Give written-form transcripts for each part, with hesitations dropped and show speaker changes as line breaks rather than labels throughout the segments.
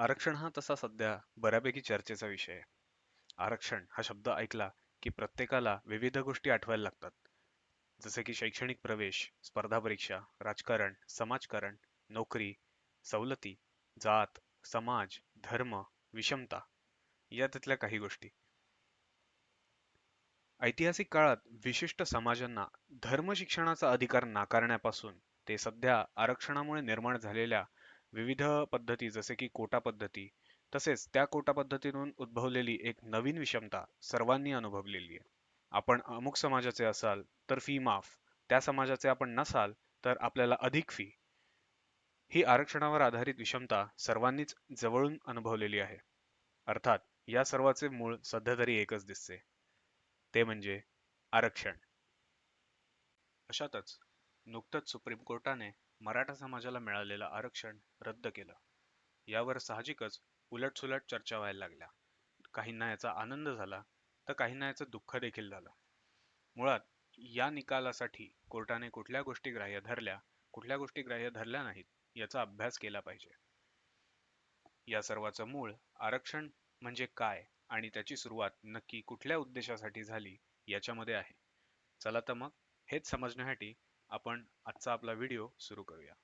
आरक्षण हा तसा सध्या बऱ्यापैकी चर्चेचा विषय आहे. आरक्षण हा शब्द ऐकला की प्रत्येकाला विविध गोष्टी आठवायला लागतात. जसे की शैक्षणिक प्रवेश, स्पर्धा परीक्षा, राजकारण, समाजकारण, नोकरी, सवलती, जात, समाज, धर्म, विषमता या त्यातल्या काही गोष्टी. ऐतिहासिक काळात विशिष्ट समाजांना धर्म शिक्षणाचा अधिकार नाकारण्यापासून ते सध्या आरक्षणामुळे निर्माण झालेल्या विविध पद्धती जसे की कोटा पद्धती तसेच त्या कोटा पद्धतीतून उद्भवलेली एक नवीन विषमता सर्वांनी अनुभवलेली आहे. आपण अमुक समाजाचे असाल तर फी माफ, त्या समाजाचे आपण नसाल तर आपल्याला अधिक फी. ही आरक्षणावर आधारित विषमता सर्वांनीच जवळून अनुभवलेली आहे. अर्थात या सर्वाचे मूळ सध्या तरी एकच दिसते, ते म्हणजे आरक्षण. अशातच नुकतंच सुप्रीम कोर्टाने मराठा समाजाला मिळालेलं आरक्षण रद्द केलं. यावर साहजिकच उलटसुलट चर्चा व्हायला लागल्या. काहींना याचा आनंद झाला तर काहींना याचं दुःख देखील झालं. मुळात या निकालासाठी कोर्टाने कुठल्या गोष्टी ग्राह्य धरल्या, कुठल्या गोष्टी ग्राह्य धरल्या नाहीत याचा अभ्यास केला पाहिजे. या सर्वाचं मूळ आरक्षण म्हणजे काय आणि त्याची सुरुवात नक्की कुठल्या उद्देशासाठी झाली याच्यामध्ये आहे. चला तर मग हेच समजण्यासाठी आपण आजचा आपला व्हिडिओ सुरू करूया.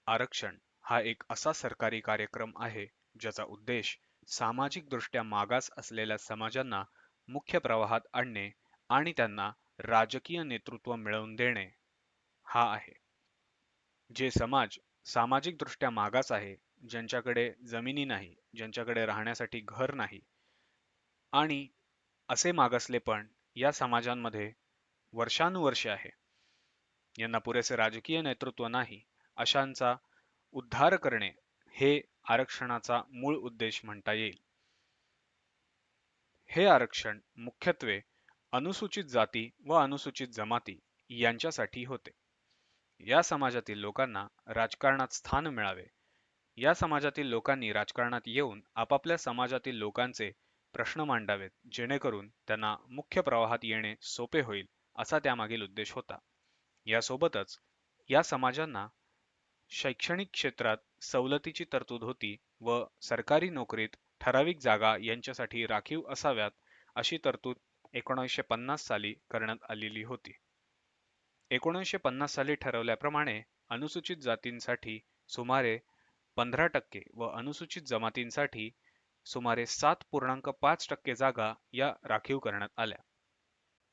आरक्षण हा एक असा सरकारी कार्यक्रम आहे ज्याचा उद्देश सामाजिक दृष्ट्या मागास असलेल्या समाजांना मुख्य प्रवाहात आणणे आणि त्यांना राजकीय नेतृत्व मिळवून देणे हा आहे. जे समाज सामाजिक दृष्ट्या मागास आहे, ज्यांच्याकडे जमिनी नाही, ज्यांच्याकडे राहण्यासाठी घर नाही आणि असे मागासले पण या समाजांमध्ये वर्षानुवर्षे आहे, यांना पुरेसे राजकीय नेतृत्व नाही, अशांचा उद्धार करणे हे आरक्षणाचा मूळ उद्देश म्हणता येईल. हे आरक्षण मुख्यत्वे अनुसूचित जाती व अनुसूचित जमाती यांच्यासाठी होते. या समाजातील लोकांना राजकारणात स्थान मिळावे, या समाजातील लोकांनी राजकारणात येऊन आपापल्या समाजातील लोकांचे प्रश्न मांडावेत, जेणेकरून त्यांना मुख्य प्रवाहात येणे सोपे होईल, असा त्यामागील उद्देश होता. यासोबतच या समाजांना शैक्षणिक क्षेत्रात सवलतीची तरतूद होती व सरकारी नोकरीत ठराविक जागा यांच्यासाठी राखीव असाव्यात अशी तरतूद 1950 साली करण्यात आलेली होती. 1950 साली ठरवल्याप्रमाणे अनुसूचित जातींसाठी सुमारे 15% व अनुसूचित जमातींसाठी सुमारे 7.5% जागा या राखीव करण्यात आल्या.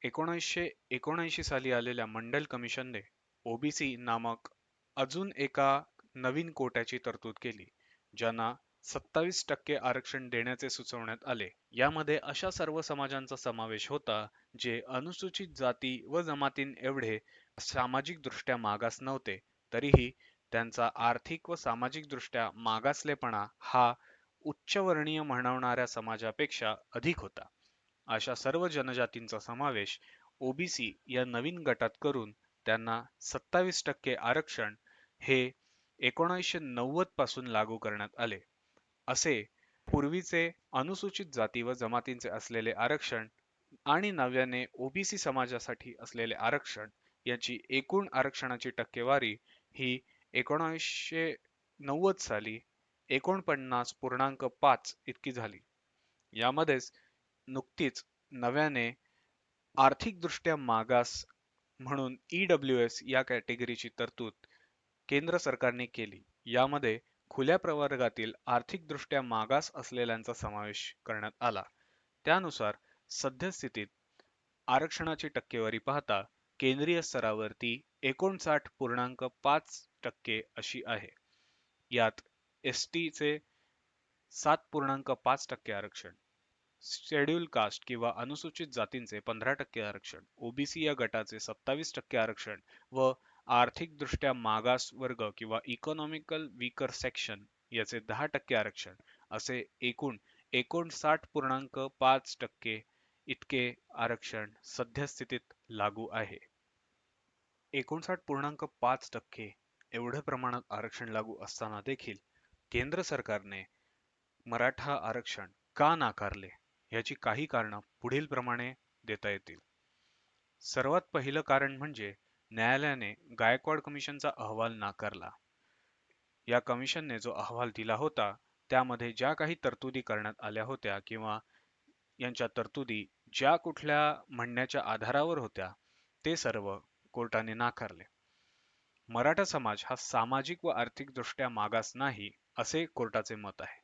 1979 साली आलेल्या मंडल कमिशनने ओबीसी नामक अजून एका नवीन कोट्याची तरतूद केली, ज्यांना 27% आरक्षण देण्याचे सुचवण्यात आले. यामध्ये अशा सर्व समाजांचा समावेश होता जे अनुसूचित जाती व जमातीं एवढे सामाजिक दृष्ट्या मागास नव्हते, तरीही त्यांचा आर्थिक व सामाजिक दृष्ट्या मागासलेपणा हा उच्चवर्णीय म्हणवणाऱ्या समाजापेक्षा अधिक होता. अशा सर्व जनजातींचा समावेश ओबीसी या नवीन गटात करून त्यांना 27% आरक्षण हे 1990 पासून लागू करण्यात आले. असे पूर्वीचे अनुसूचित जाती व जमातींचे असलेले आरक्षण आणि नव्याने ओबीसी समाजासाठी असलेले आरक्षण याची एकूण आरक्षणाची टक्केवारी ही 1990 साली 49.5 इतकी झाली. यामध्येच नुकतीच नव्याने आर्थिकदृष्ट्या मागास म्हणून EWS या कॅटेगरीची तरतूद केंद्र सरकारने केली. यामध्ये खुल्या प्रवर्गातील आर्थिकदृष्ट्या मागास असलेल्यांचा समावेश करण्यात आला. त्यानुसार सद्यस्थितीत आरक्षणाची टक्केवारी पाहता केंद्रीय स्तरावर ती 59.5% अशी आहे. यात एसटीचे 7.5% आरक्षण, शेड्यूल कास्ट किंवा अनुसूचित जातींचे 15% आरक्षण, ओबीसी या गटाचे 27% आरक्षण व आर्थिकदृष्ट्या मागास वर्ग किंवा इकॉनॉमिकल वीकर सेक्शन याचे 10% आरक्षण असे एकूण 59.5% इतके आरक्षण सद्यस्थितीत लागू आहे. 59.5% एवढ्या प्रमाणात आरक्षण लागू असताना देखील केंद्र सरकारने मराठा आरक्षण का नाकारले याची काही कारणं पुढील प्रमाणे देता येतील. सर्वात पहिलं कारण म्हणजे न्यायालयाने गायकवाड कमिशनचा अहवाल नाकारला. या कमिशनने जो अहवाल दिला होता त्यामध्ये ज्या काही तरतुदी करण्यात आल्या होत्या किंवा यांच्या तरतुदी ज्या कुठल्या म्हणण्याच्या आधारावर होत्या ते सर्व कोर्टाने नाकारले. मराठा समाज हा सामाजिक व आर्थिकदृष्ट्या मागास नाही असे कोर्टाचे मत आहे.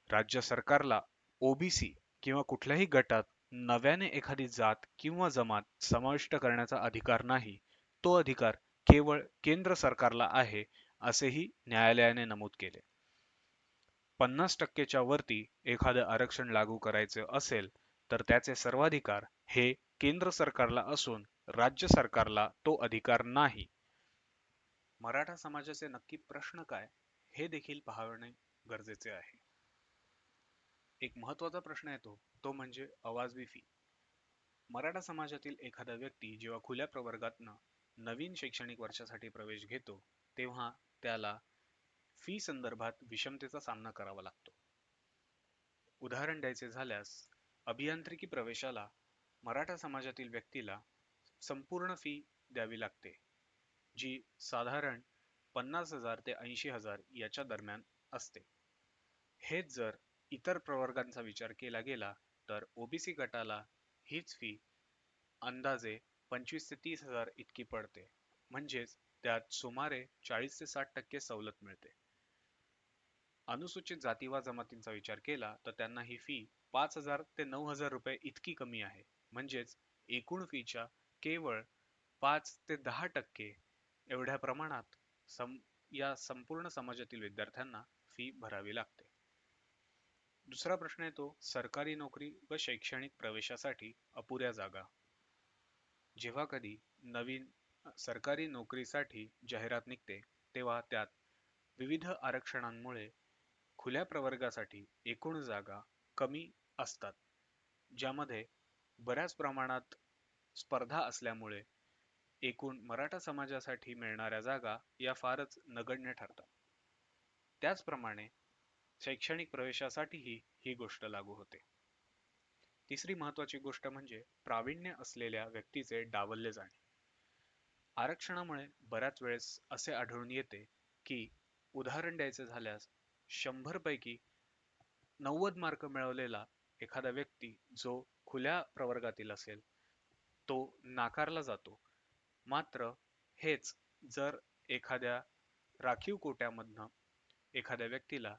राज्य सरकारला ओबीसी किंवा कुठल्याही गटात नव्याने एखादी जात किंवा जमात समाविष्ट करण्याचा अधिकार नाही. तो अधिकार केवळ केंद्र सरकारला आहे असेही न्यायालयाने नमूद केले. 50% च्या वरती एखादं आरक्षण लागू करायचे असेल तर त्याचे सर्वाधिकार हे केंद्र सरकारला असून राज्य सरकारला तो अधिकार नाही. मराठा समाजाचे नक्की प्रश्न काय हे देखील पाहणे गरजेचे आहे. एक महत्त्वाचा प्रश्न येतो तो म्हणजे अवाजवी फी. मराठा समाजातील एखादा व्यक्ती जेव्हा खुल्या प्रवर्गातनं नवीन शैक्षणिक वर्षासाठी प्रवेश घेतो तेव्हा त्याला फी संदर्भात विषमतेचा सामना करावा लागतो. उदाहरण द्यायचे झाल्यास अभियांत्रिकी प्रवेशाला मराठा समाजातील व्यक्तीला संपूर्ण फी द्यावी लागते, जी साधारण 50,000 ते 80,000 याच्या दरम्यान असते. हेच जर इतर प्रवर्गांचा विचार केला गेला तर ओबीसी गटाला हीच फी अंदाजे 25 ते 30,000 इतकी पडते. म्हणजेच त्यात सुमारे 40 ते 60% सवलत मिळते. अनुसूचित जाती व जमातींचा विचार केला तर त्यांना ही फी 5,000 ते 9,000 रुपये इतकी कमी आहे. म्हणजेच एकूण फीच्या केवळ 5 ते 10% एवढ्या प्रमाणात या संपूर्ण समाजातील विद्यार्थ्यांना फी भरावी लागते. दुसरा प्रश्न येतो सरकारी नोकरी व शैक्षणिक प्रवेशासाठी अपुऱ्या जागा. जेव्हा कधी नवीन सरकारी नोकरीसाठी जाहिरात निघते तेव्हा त्यात विविध आरक्षणांमुळे खुल्या प्रवर्गासाठी एकूण जागा कमी असतात, ज्यामध्ये बऱ्याच प्रमाणात स्पर्धा असल्यामुळे एकूण मराठा समाजासाठी मिळणाऱ्या जागा या फारच नगण्य ठरतात. त्याचप्रमाणे शैक्षणिक प्रवेशासाठीही ही गोष्ट लागू होते. तिसरी महत्त्वाची गोष्ट म्हणजे प्रावीण्य असलेल्या व्यक्तीचे डावलले जाणे. आरक्षणामुळे बऱ्याच वेळेस असे आढळून येते की उदाहरण द्यायचे झाल्यास 100 पैकी 90 मार्क मिळवलेला एखादा व्यक्ती जो खुल्या प्रवर्गातील असेल तो नाकारला जातो. मात्र हेच जर एखाद्या राखीव कोट्यामधनं एखाद्या व्यक्तीला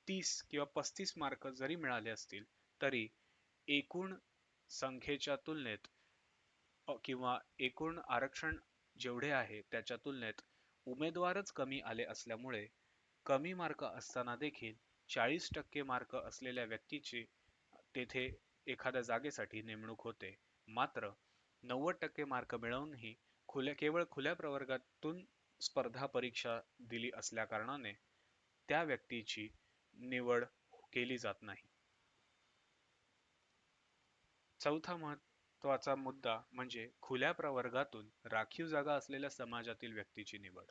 30 किंवा 35 मार्क जरी मिळाले असतील तरी एकूण संख्येच्या तुलनेत किंवा एकूण आरक्षण जेवढे आहे त्याच्या तुलनेत उमेदवारच कमी आले असल्यामुळे कमी मार्क असताना देखील 40% मार्क असलेल्या व्यक्तीची तेथे एखाद्या जागेसाठी नेमणूक होते. मात्र 90% मार्क मिळवूनही केवळ खुल्या प्रवर्गातून स्पर्धा परीक्षा दिली असल्या कारणाने त्या व्यक्तीची निवड केली जात नाही. चौथा महत्त्वाचा मुद्दा म्हणजे खुल्या प्रवर्गातून राखीव जागा असलेल्या समाजातील व्यक्तीची निवड.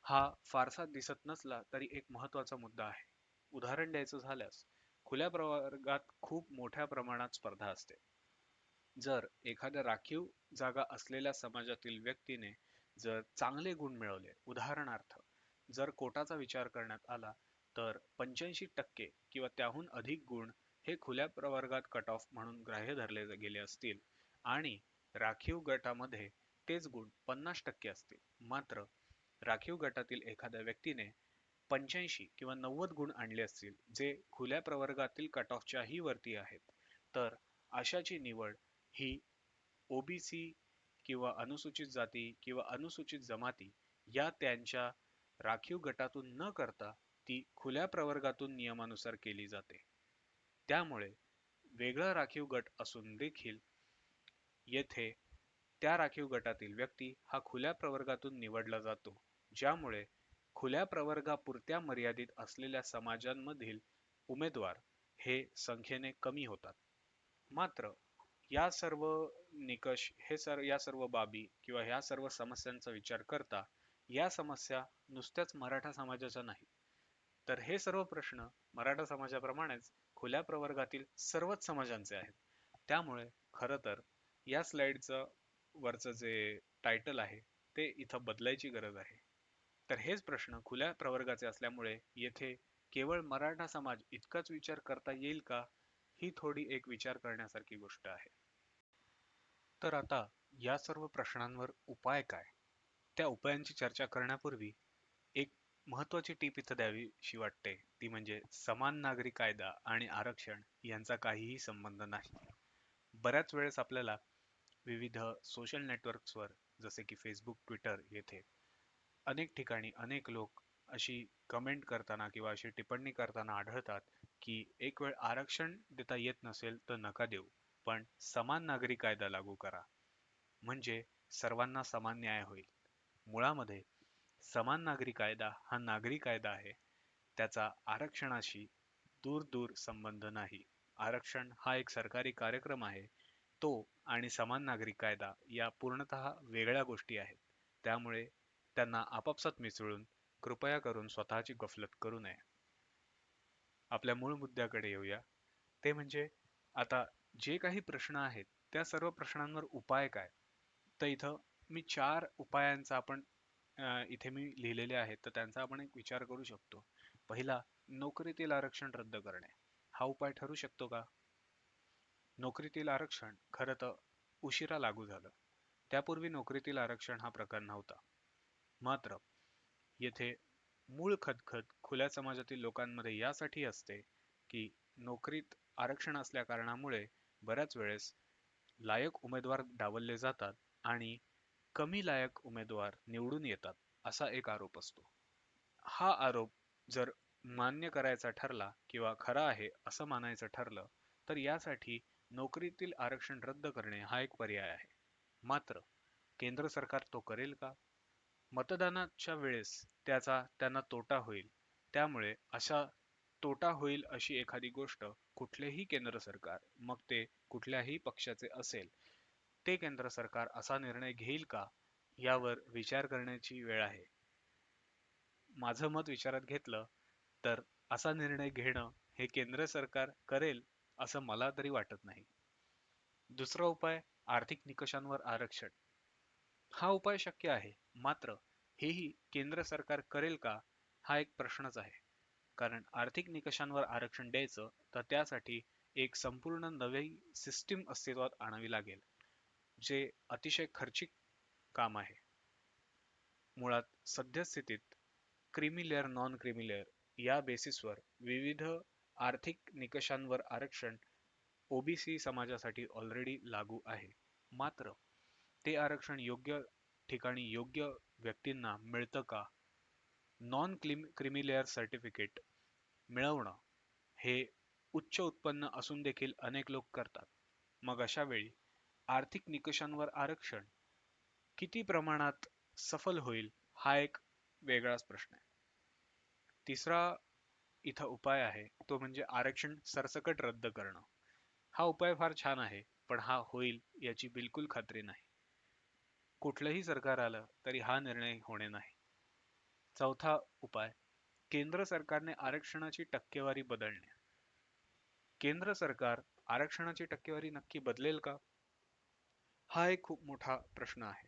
हा फारसा दिसत नसला तरी एक महत्त्वाचा मुद्दा आहे. उदाहरण द्यायचं झाल्यास खुल्या प्रवर्गात खूप मोठ्या प्रमाणात स्पर्धा असते. जर एखाद्या राखीव जागा असलेल्या समाजातील व्यक्तीने जर चांगले गुण मिळवले, उदाहरणार्थ जर कोटाचा विचार करण्यात आला तर 85% किंवा त्याहून अधिक गुण हे खुल्या प्रवर्गात कट ऑफ म्हणून ग्राह्य धरले गेले असतील आणि राखीव गटामध्ये तेच गुण 50% असतील, मात्र राखीव गटातील एखाद्या व्यक्तीने 85 किंवा 90 गुण आणले असतील जे खुल्या प्रवर्गातील कट ऑफच्याही वरती आहेत, तर अशाची निवड ही ओबीसी किंवा अनुसूचित जाती किंवा अनुसूचित जमाती या त्यांच्या राखीव गटातून न करता ती खुल्या प्रवर्गातून नियमानुसार केली जाते. त्यामुळे वेगळा राखीव गट असून देखील येथे त्या राखीव गटातील व्यक्ती हा खुल्या प्रवर्गातून निवडला जातो, ज्यामुळे खुल्या प्रवर्गापुरत्या मर्यादित असलेल्या समाजांमधील उमेदवार हे संख्येने कमी होतात. मात्र या सर्व निकष या सर्व बाबी किंवा या सर्व समस्यांचा विचार करता या समस्या नुसत्याच मराठा समाजाच्या नाहीत, तर हे सर्व प्रश्न मराठा समाजाप्रमाणेच खुल्या प्रवर्गातील सर्वच समाजांचे आहेत. त्यामुळे खरं तर या स्लाइडचं वरचं जे टायटल आहे ते इथं बदलायची गरज आहे. तर हेच प्रश्न खुल्या प्रवर्गाचे असल्यामुळे येथे केवळ मराठा समाज इतकाच विचार करता येईल का? ही थोडी एक विचार करण्यासारखी गोष्ट आहे. तर आता या सर्व प्रश्नांवर उपाय काय? त्या उपायांची चर्चा करण्यापूर्वी एक महत्त्वाची टीप इथं द्यावीशी वाटते, ती म्हणजे समान नागरी कायदा आणि आरक्षण यांचा काहीही संबंध नाही. बऱ्याच वेळेस आपल्याला विविध सोशल नेटवर्क्सवर जसे की फेसबुक, ट्विटर येथे अनेक ठिकाणी अनेक लोक अशी कमेंट करताना किंवा अशी टिप्पणी करताना आढळतात, की एक वेळ आरक्षण देता येत नसेल तर नका देऊ, पण समान नागरी कायदा लागू करा. म्हणजे सर्वांना समान न्याय होईल. मुळामध्ये समान नागरी कायदा हा नागरी कायदा आहे. त्याचा आरक्षणाशी दूर दूर संबंध नाही. आरक्षण हा एक सरकारी कार्यक्रम आहे. तो आणि समान नागरी कायदा या पूर्णतः वेगळ्या गोष्टी आहेत. त्यामुळे त्यांना आपापसात मिसळून कृपया करून स्वतःची गफलत करू नये. आपल्या मूळ मुद्द्याकडे येऊया. ते म्हणजे आता जे काही प्रश्न आहेत त्या सर्व प्रश्नांवर उपाय काय? तर इथं मी 4 उपायांचा आपण इथे मी लिहिलेले आहेत, तर त्यांचा आपण एक विचार करू शकतो. पहिला, नोकरीतील आरक्षण रद्द करणे. हा उपाय ठरू शकतो का? नोकरीतील आरक्षण खरं तर उशिरा लागू झालं. त्यापूर्वी नोकरीतील आरक्षण हा प्रकार नव्हता. मात्र येथे मूळ खदखद खुल्या समाजातील लोकांमध्ये यासाठी असते, की नोकरीत आरक्षण असल्या कारणामुळे बऱ्याच वेळेस लायक उमेदवार डावलले जातात आणि कमी लायक उमेदवार निवडून येतात, असा एक आरोप असतो. हा आरोप जर मान्य करायचा ठरला किंवा खरा आहे असं मानायचं ठरलं, तर यासाठी नोकरीतील आरक्षण रद्द करणे हा एक पर्याय आहे. मात्र केंद्र सरकार तो करेल का? मतदानाच्या वेळेस त्याचा त्यांना तोटा होईल. त्यामुळे अशा तोटा होईल अशी एखादी गोष्ट कुठलेही केंद्र सरकार, मग ते कुठल्याही पक्षाचे असेल, ते केंद्र सरकार असा निर्णय घेईल का? यावर विचार करण्याची वेळ आहे. माझं मत विचारात घेतलं तर असा निर्णय घेणं हे केंद्र सरकार करेल असं मला तरी वाटत नाही. दुसरा उपाय, आर्थिक निकषांवर आरक्षण. हा उपाय शक्य आहे, मात्र हेही केंद्र सरकार करेल का? हा एक प्रश्नच आहे. कारण आर्थिक निकषांवर आरक्षण द्यायचं तर त्यासाठी एक संपूर्ण नवी सिस्टीम अस्तित्वात आणावी लागेल, जे अतिशय खर्चिक काम आहे. मुळात सद्यस्थितीत creamy layer, non creamy layer या बेसिसवर विविध आर्थिक निकषांवर आरक्षण ओबीसी समाजासाठी ऑलरेडी लागू आहे. मात्र ते आरक्षण योग्य ठिकाणी योग्य व्यक्तींना मिळतं का? नॉन क्रीमी लेअर सर्टिफिकेट मिळवणं हे उच्च उत्पन्न असून देखील अनेक लोक करतात. मग अशा वेळी आर्थिक निकषांवर आरक्षण किती प्रमाणात सफल होईल हा एक वेगळाच प्रश्न आहे. तिसरा इथं उपाय आहे तो म्हणजे आरक्षण सरसकट रद्द करणं. हा उपाय फार छान आहे, पण हा होईल याची बिलकुल खात्री नाही. कुठलंही सरकार आलं तरी हा निर्णय होणे नाही. चौथा उपाय, केंद्र सरकारने आरक्षणाची टक्केवारी बदलणे. केंद्र सरकार आरक्षणाची टक्केवारी नक्की बदलेल का? हा एक खूप मोठा प्रश्न आहे.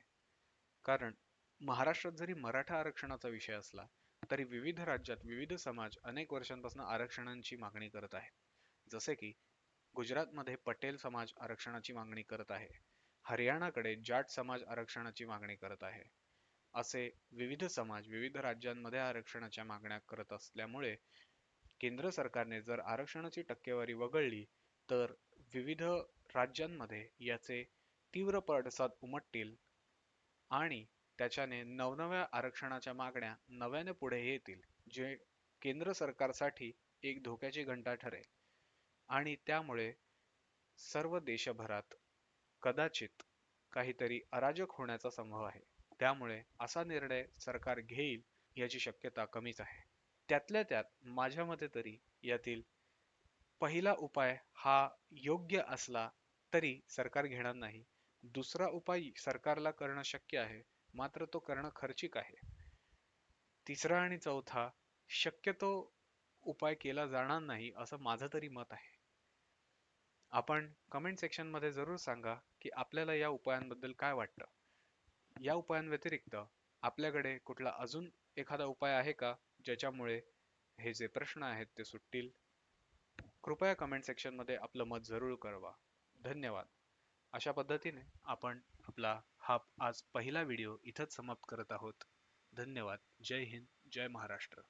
कारण महाराष्ट्रात जरी मराठा आरक्षणाचा विषय असला, तरी विविध राज्यात विविध समाज अनेक वर्षांपासून आरक्षणांची मागणी करत आहेत. जसे की गुजरातमध्ये पटेल समाज आरक्षणाची मागणी करत आहे. हरियाणाकडे जाट समाज आरक्षणाची मागणी करत आहे. असे विविध समाज विविध राज्यांमध्ये आरक्षणाच्या मागण्या करत असल्यामुळे केंद्र सरकारने जर आरक्षणाची टक्केवारी वगळली तर विविध राज्यांमध्ये याचे तीव्र पडसाद उमटतील आणि त्याच्याने नवनव्या आरक्षणाच्या मागण्या नव्याने पुढे येतील, जे केंद्र सरकारसाठी एक धोक्याची घंटा ठरेल आणि त्यामुळे सर्व देशभरात कदाचित काहीतरी अराजक होण्याचा संभव आहे. त्यामुळे असा निर्णय सरकार घेईल याची शक्यता कमीच आहे. त्यातल्या त्यात माझ्या मते तरी यातील पहिला उपाय हा योग्य असला तरी सरकार घेणार नाही. दुसरा उपाय सरकारला करणं शक्य आहे, मात्र तो करणं खर्चिक आहे. तिसरा आणि चौथा शक्यतो उपाय केला जाणार नाही असं माझं तरी मत आहे. आपण कमेंट सेक्शनमध्ये जरूर सांगा की आपल्याला या उपायांबद्दल काय वाटतं. या उपायांव्यतिरिक्त आपल्याकडे कुठला अजून एखादा उपाय आहे का ज्याच्यामुळे हे जे प्रश्न आहेत ते सुटतील. कृपया कमेंट सेक्शनमध्ये आपलं मत जरूर कळवा. धन्यवाद. अशा पद्धतीने आपण आपला हा आज पहिला व्हिडिओ इथंच समाप्त करत आहोत. धन्यवाद. जय हिंद. जय महाराष्ट्र.